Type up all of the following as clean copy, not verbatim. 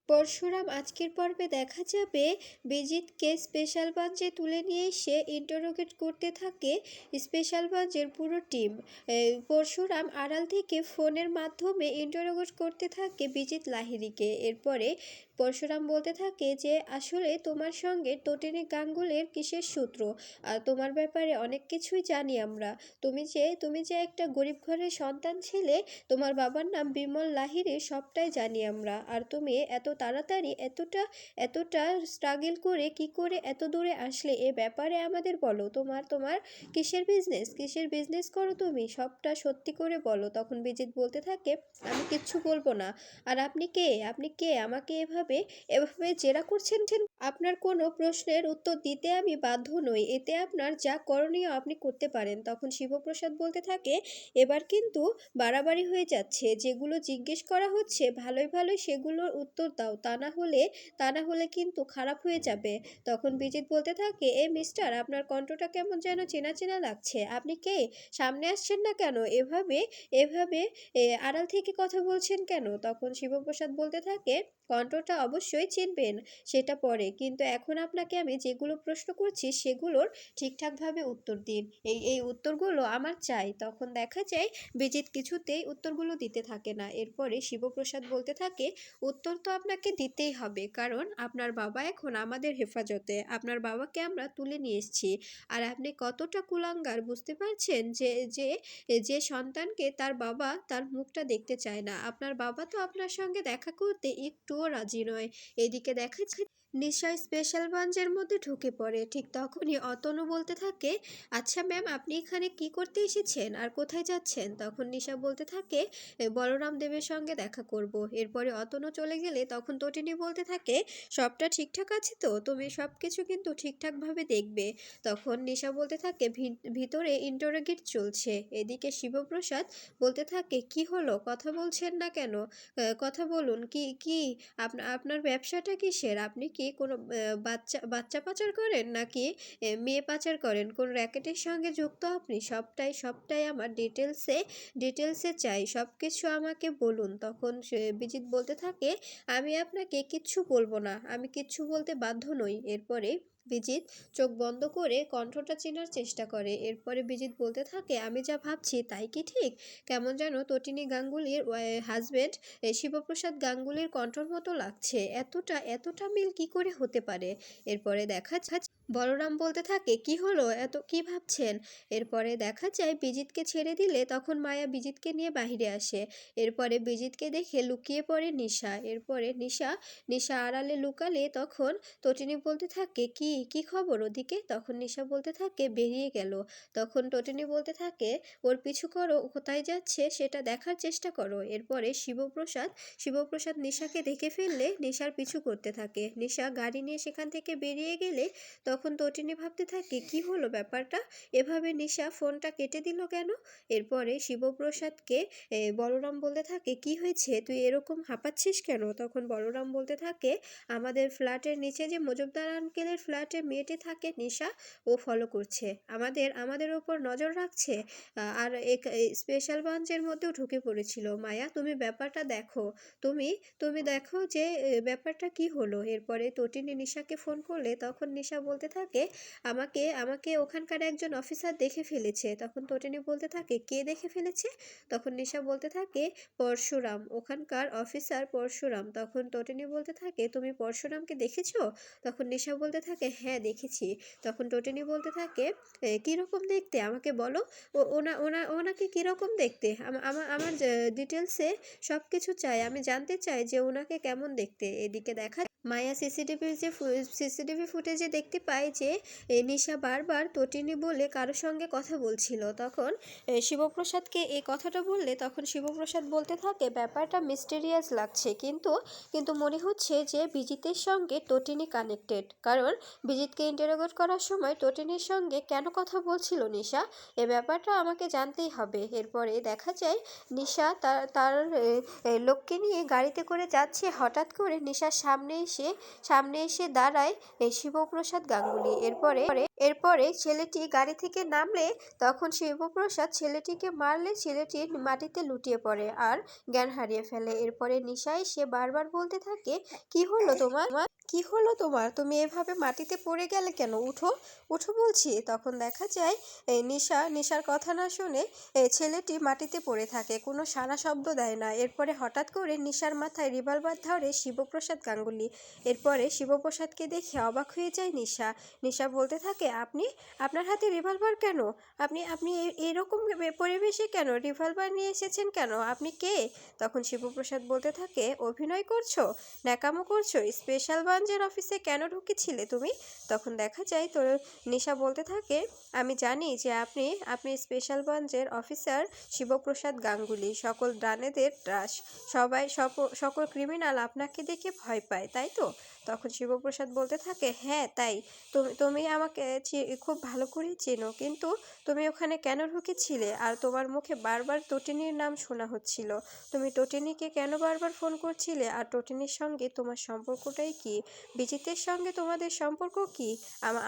পরশুরাম আজকের পর্বে দেখা যাবে বিজিতকে স্পেশাল ব্রাঞ্চে তুলে নিয়ে এসে ইন্টারোগেট করতে থাকে স্পেশাল ব্রাঞ্চের পুরো টিম। পরশুরাম আড়াল থেকে ফোনের মাধ্যমে ইন্টারোগেট করতে থাকে বিজিত লাহিড়ীকে। এরপরে পরশুরাম বলতে থাকে যে আসলে তোমার সঙ্গে তটিনী গাঙ্গুলির কিসের সূত্র, আর তোমার ব্যাপারে অনেক কিছুই জানি আমরা। তুমি যে একটা গরিব ঘরের সন্তান ছিলে, তোমার বাবার নাম বিমল লাহিড়ী, সবটাই জানি আমরা। আর তুমি এত তাড়াতাড়ি এতটা স্ট্রাগল করে কি করে এত দূরে আসলে, এ ব্যাপারে আমাদের বলো। তোমার তোমার কিসের বিজনেস করো তুমি, সবটা সত্যি করে বলো। তখন বিজিত বলতে থাকে আমি কিচ্ছু বলবো না। আর আপনি কে আমাকে এভাবে এভাবে জেরা করছেন? আপনার কোনো প্রশ্নের উত্তর দিতে আমি বাধ্য নই, এতে আপনার যা করণীয় আপনি করতে পারেন। তখন শিবপ্রসাদ বলতে থাকে এবার কিন্তু বাড়াবাড়ি হয়ে যাচ্ছে, যেগুলো জিজ্ঞেস করা হচ্ছে ভালোই ভালোই সেগুলোর উত্তর দাও, তা না হলে কিন্তু খারাপ হয়ে যাবে। তখন বিজিত বলতে থাকে মিস্টার, আপনার কণ্ঠটা কেমন যেন চেনা চেনা লাগছে। আপনি কে? সামনে আসছেন না কেন? এভাবে এভাবে আড়াল থেকে কথা বলছেন কেন? তখন শিবপ্রসাদ বলতে থাকে কণ্ঠটা অবশ্যই চিনবেন, সেটা পরে, কিন্তু এখন আপনাকে আমি যেগুলো প্রশ্ন করছি সেগুলোর ঠিকঠাকভাবে উত্তর দিন। এই উত্তরগুলো আমার চাই। তখন দেখা যায় বিজিত কিছুতেই উত্তরগুলো দিতে থাকে না। এরপরে শিবপ্রসাদ বলতে থাকে উত্তর তো আপনাকে দিতেই হবে, কারণ আপনার বাবা এখন আমাদের হেফাজতে, আপনার বাবাকে আমরা তুলে নিয়ে এসেছি। আর আপনি কতটা কুলাঙ্গার বুঝতে পারছেন যে যে যে সন্তানকে তার বাবা তার মুখটা দেখতে চায় না, আপনার বাবা তো আপনার সঙ্গে দেখা করতে একটুও রাজি নয়। এদিকে দেখা নিশা স্পেশাল ব্রাঞ্চের মধ্যে ঢুকে পড়ে। ঠিক তখনই অতনু বলতে থাকে আচ্ছা ম্যাম, আপনি এখানে কি করতে এসেছেন আর কোথায় যাচ্ছেন? তখন নিশা বলতে থাকে বলরাম দেবের সঙ্গে দেখা করব। এরপরে অতনু চলে গেলে তখন তটিনী বলতে থাকে সবটা ঠিকঠাক আছে তো, তুমি সব কিছু কিন্তু ঠিকঠাকভাবে দেখবে। তখন নিশা বলতে থাকে ভিতরে ইন্টারোগেট চলছে। এদিকে শিবপ্রসাদ বলতে থাকে কি হলো, কথা বলছেন না কেন? কথা বলুন, কি কি আপনার ব্যবসাটা কিসের? আপনি কি কোনো বাচ্চা বাচ্চা পাচার করেন, নাকি মেয়ে পাচার করেন? কোন র্যাকেটের সঙ্গে যুক্ত আপনি? সবটাই আমার ডিটেলসে চাই, সব কিছু আমাকে বলুন। তখন বিজিত বলতে থাকে আমি আপনাকে কিচ্ছু বলবো না, আমি কিচ্ছু বলতে বাধ্য নই। এরপরে বিজিত চোখ বন্ধ করে কণ্ঠটা চেনার চেষ্টা করে। এরপরে বিজিত বলতে থাকে আমি যা ভাবছি তাই কি ঠিক? কেমন যেন তটিনী গাঙ্গুলির হাজবেন্ড শিবপ্রসাদ গাঙ্গুলির কণ্ঠর মতো লাগছে। এতটা মিল কি করে হতে পারে? এরপরে দেখা যায় বলরাম বলতে থাকে কি হলো, এত কি ভাবছেন? এরপরে দেখা যায় বিজিতকে ছেড়ে দিলে তখন মায়া বিজিতকে নিয়ে বাহিরে আসে। এরপরে বিজিতকে দেখে লুকিয়ে পড়ে নিশা। এরপরে নিশা আড়ালে লুকালে তখন তটিনী বলতে থাকে কি কি খবর ওদিকে? তখন নিশা বলতে থাকে বেরিয়ে গেল। তখন তটিনী বলতে থাকে ওর পিছু করো, কোথায় যাচ্ছে সেটা দেখার চেষ্টা করো। এরপরে শিবপ্রসাদ নিশাকে দেখে ফেললে নিশার পিছু করতে থাকে। নিশা গাড়ি নিয়ে সেখান থেকে বেরিয়ে গেলে তখন তটিনী ভাবতে থাকে কি হলো ব্যাপারটা, এভাবে নিশা ফোনটা কেটে দিল কেন? এরপরে শিবপ্রসাদকে বলরাম বলতে থাকে কি হয়েছে, তুই এরকম হাঁপাচ্ছিস কেন? তখন বলরাম বলতে থাকে আমাদের ফ্ল্যাটের নিচে যে মজুমদার আঙ্কেলের ফ্ল্যাটে মেয়েটি থাকে নিশা, ও ফলো করছে, আমাদের ওপর নজর রাখছে। আর স্পেশাল ব্রাঞ্চের মধ্যেও ঢুকে পড়েছিল। মায়া, তুমি ব্যাপারটা দেখো, তুমি দেখো যে ব্যাপারটা কি হলো। এরপরে তটিনী নিশাকে ফোন করলে তখন নিশা বলতে থাকে আমাকে ওখানকার একজন অফিসার দেখে ফেলেছে। তখন তটিনী বলতে থাকে কে দেখে ফেলেছে? তখন নিশা বলতে থাকে পরশুরাম, ওখানকার অফিসার পরশুরাম। তখন তটিনী বলতে থাকে তুমি পরশুরামকে দেখেছো? তখন নিশা বলতে থাকে হ্যাঁ দেখেছি। তখন তটিনী বলতে থাকে কীরকম দেখতে আমাকে বলো, ওনাকে কীরকম দেখতে? আমার ডিটেলসে সব কিছু চাই, আমি জানতে চাই যে ওনাকে কেমন দেখতে। এদিকে দেখা মায়া সিসিটিভি ফুটেজে দেখতে পায় যে নিশা বারবার তটিনী বলে কারোর সঙ্গে কথা বলছিল। তখন শিবপ্রসাদকে এই কথাটা বললে তখন শিবপ্রসাদ বলতে থাকে ব্যাপারটা মিস্টেরিয়াস লাগছে, কিন্তু মনে হচ্ছে যে বিজিতের সঙ্গে তটিনী কানেক্টেড, কারণ বিজিতকে ইন্টারোগেট করার সময় তটিনীর সঙ্গে কেন কথা বলছিল নিশা, এ ব্যাপারটা আমাকে জানতেই হবে। এরপরে দেখা যায় নিশা তার লোককে নিয়ে গাড়িতে করে যাচ্ছে, হঠাৎ করে নিশার সামনে সামনে এসে দাঁড়ায় শিবপ্রসাদ গাঙ্গুলি। এরপরে ছেলেটি গাড়ি থেকে নামলে তখন শিবপ্রসাদ ছেলেটিকে মারলে ছেলেটি মাটিতে লুটিয়ে পড়ে আর জ্ঞান হারিয়ে ফেলে। এরপরে নিশা এসে বারবার বলতে থাকে, কি হলো তোমার, কি হলো তোমার, তুমি এভাবে মাটিতে পড়ে গেলে কেন, উঠো উঠো বলছি। তখন দেখা যায় নিশার কথা না শুনে ছেলেটি মাটিতে পড়ে থাকে, কোনো সাড়া শব্দ দেয় না। এরপরে হঠাৎ করে নিশার মাথায় রিভলভার ধরে শিবপ্রসাদ গাঙ্গুলি। এরপরে শিবপ্রসাদকে দেখে অবাক হয়ে যায় নিশা বলতে থাকে, আপনার হাতে রিভলভার কেন, আপনি আপনি এরকম পরিবেশে কেন, রিভলভার নিয়ে এসেছেন কেন, আপনি কে? তখন শিবপ্রসাদ বলতে থাকে, অভিনয় করছো, ন্যাকামো করছো, স্পেশাল ব্রাঞ্চের অফিসে কেন ঢুকেছিলে তুমি? তখন দেখা যায় তো নিশা বলতে থাকে, আমি জানি যে আপনি স্পেশাল ব্রাঞ্চের অফিসার শিবপ্রসাদ গাঙ্গুলি, সকল ডানেদের ত্রাস, সকল ক্রিমিনাল আপনাকে দেখে ভয় পায়, তাই তো? তখন শিবপ্রসাদ বলতে থাকে, হ্যাঁ তাই, তুমি আমাকে খুব ভালো করেই চেনো, কিন্তু তুমি ওখানে কেন ঢুকেছিলে? আর তোমার মুখে বারবার টটিনির নাম শোনা হচ্ছিল, তুমি টটিনিকে কেন বারবার ফোন করছিলে? আর টটিনির সঙ্গে তোমার সম্পর্কটাই কি? বিজিতের সঙ্গে তোমাদের সম্পর্ক কি?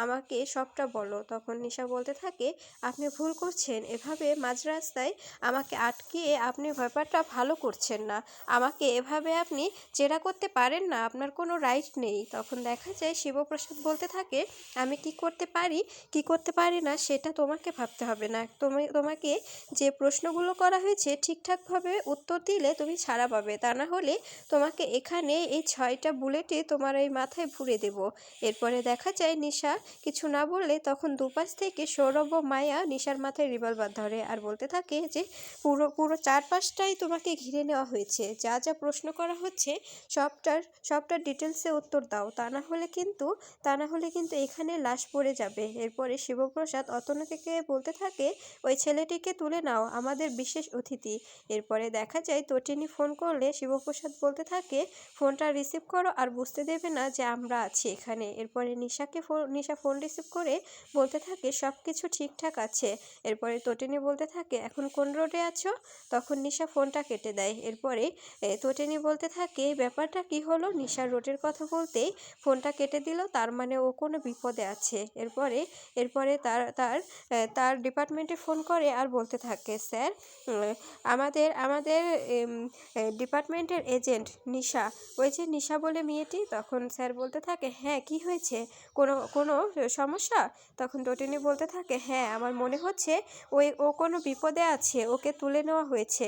আমাকে সবটা বলো। তখন নিশা বলতে থাকে, আপনি ভুল করছেন, এভাবে মাঝ রাস্তায় আমাকে আটকিয়ে আপনি ব্যাপারটা ভালো করছেন না, আমাকে এভাবে আপনি জেরা করতে পারেন না, আপনার কোনো রাইট নেই। তখন দেখা যায় শিবপ্রসাদ বলতে থাকে, আমি কি করতে পারি না সেটা তোমাকে ভাবতে হবে না, তোমাকে যে প্রশ্নগুলো করা হয়েছে ঠিকঠাকভাবে উত্তর দিলে তুমি ছাড়া পাবে, তা না হলে তোমাকে এখানে এই 6টা বুলেটে তোমার এই মাথায় ভুরে দেব। এরপরে দেখা যায় নিশা কিছু না বললে তখন দুপাশ থেকে সৌরভ ও মায়া নিশার মাথায় রিভলভার ধরে আর বলতে থাকে যে পুরো চারপাশটাই তোমাকে ঘিরে নেওয়া হয়েছে, যা যা প্রশ্ন করা হচ্ছে সবটার ডিটেলসে উত্তর দাও, তা না হলে কিন্তু এখানে লাশ পড়ে যাবে। এরপরে শিবপ্রসাদ অতনুকে বলতে থাকে, ওই ছেলেটিকে তুলে নাও, আমাদের বিশেষ অতিথি। এরপরে দেখা যায় তটিনী ফোন করলে শিবপ্রসাদ বলতে থাকে, ফোনটা রিসিভ করো আর বুঝতে দেবে না যে আমরা আছি এখানে। এরপরে নিশা ফোন রিসিভ করে বলতে থাকে, সব কিছু ঠিকঠাক আছে। এরপরে তটিনী বলতে থাকে, এখন কোন রোডে আছো? তখন নিশা ফোনটা কেটে দেয়। এরপরে তটিনী বলতে থাকে, ব্যাপারটা কি হলো? নিশার রোডের কথা বলতেই ফোনটা কেটে দিল, তার মানে ও কোনো বিপদে আছে। এরপরে তার ডিপার্টমেন্টে ফোন করে আর বলতে থাকে, স্যার, আমাদের ডিপার্টমেন্টের এজেন্ট নিশা, ওই যে নিশা বলে মেয়েটি। তখন স্যার বলতে থাকে, হ্যাঁ কি হয়েছে, কোনো সমস্যা? তখন তটিনী বলতে থাকে, হ্যাঁ আমার মনে হচ্ছে ও কোনো বিপদে আছে, ওকে তুলে নেওয়া হয়েছে,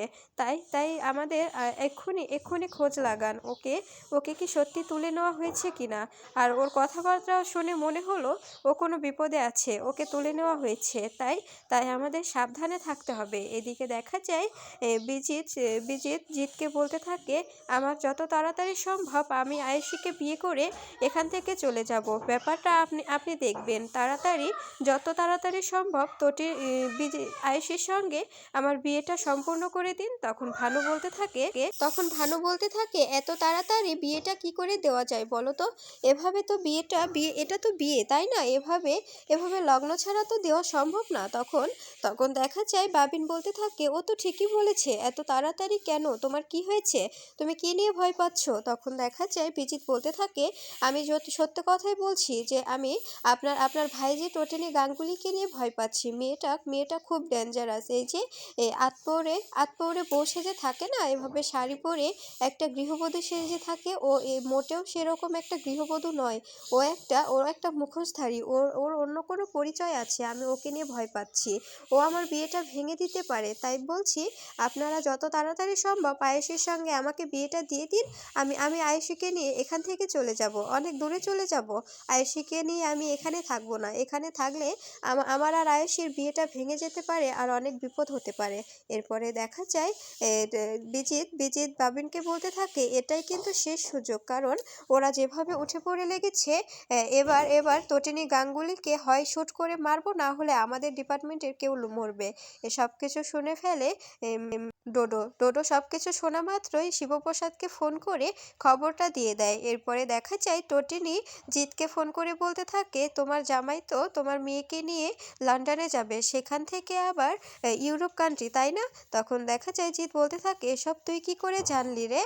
তাই আমাদের এক্ষুনি খোঁজ লাগান, ওকে কি সত্যি তুলে নেওয়া হয়েছে কিনা। আর ওর কথাবার্তা শুনে মনে হলো ও কোনো বিপদে আছে, ওকে তুলে নেওয়া হয়েছে, তাই আমাদের সাবধানে থাকতে হবে। এদিকে দেখা যায় জিতকে বলতে থাকে, আমার যত তাড়াতাড়ি সম্ভব আমি আয়েশিকে বিয়ে করে এখান থেকে চলে যাব, ব্যাপারটা আপনি দেখবেন, যত তাড়াতাড়ি সম্ভব আয়েশির সঙ্গে আমার বিয়েটা সম্পূর্ণ করে দিন। তখন ভানু বলতে থাকে এত তাড়াতাড়ি বিয়েটা কি করে দেওয়া যায় বলো তো, এভাবে তো এটা তো বিয়ে, তাই না, এভাবে লগ্ন ছাড়া তো দেওয়া সম্ভব না। তখন দেখা যায় বাবিন বলতে থাকে, ও তো ঠিকই বলেছে, এত তাড়াতাড়ি কেন, তোমার কি হয়েছে, তুমি কি নিয়ে ভয় পাচ্ছ? তখন দেখা যায় বিজিত বলতে থাকে, আমি সত্য কথাই বলছি যে আমি আপনার ভাই যে টোটেনি গাঙ্গুলিকে নিয়ে ভয় পাচ্ছি, মেয়েটা খুব ডেঞ্জারাস, এই যে আতপৌরে বউ সেজে থাকে না, এভাবে শাড়ি পরে একটা গৃহবধূ সেজে থাকে, ও মোটেও সেরকম একটা গৃহবধূ নয়, ওর একটা মুখোশধারী, ওর অন্য কোনো পরিচয় আছে, আমি ওকে নিয়ে ভয় পাচ্ছি, ও আমার বিয়েটা ভেঙে দিতে পারে, তাই বলছি আপনারা যত তাড়াতাড়ি সম্ভব আয়েশির সঙ্গে আমাকে বিয়েটা দিয়ে দিন, আমি আয়েশিকে নিয়ে এখান থেকে চলে যাব, অনেক দূরে চলে যাব, আয়েশিকে নিয়ে আমি এখানে থাকবো না, এখানে থাকলে আমার আর আয়েশির বিয়েটা ভেঙে যেতে পারে আর অনেক বিপদ হতে পারে। এরপরে দেখা যায় বিজিত বাবিনকে বলতে থাকে, এটাই কিন্তু শেষ সুযোগ, কারণ ওরা যেভাবে উঠে পড়ে লেগেছে, এবার তটিনী গাঙ্গুলিকে হয় শুট করে মারবো, না হলে আমাদের ডিপার্টমেন্টের কেউ মরবে। এসব কিছু শুনে ফেলে ডোডো সবকিছু শোনা মাত্রই শিবপ্রসাদকে ফোন করে খবরটা দিয়ে দেয়। এরপরে দেখা যায় টটিনি জিতকে ফোন করে বলতে থাকে, তোমার জামাই তো তোমার মেয়েকে নিয়ে লন্ডনে যাবে, সেখান থেকে আবার ইউরোপ কান্ট্রি, তাই না? তখন দেখা যায় জিত বলতে থাকে, এসব তুই কি করে জানলি রে?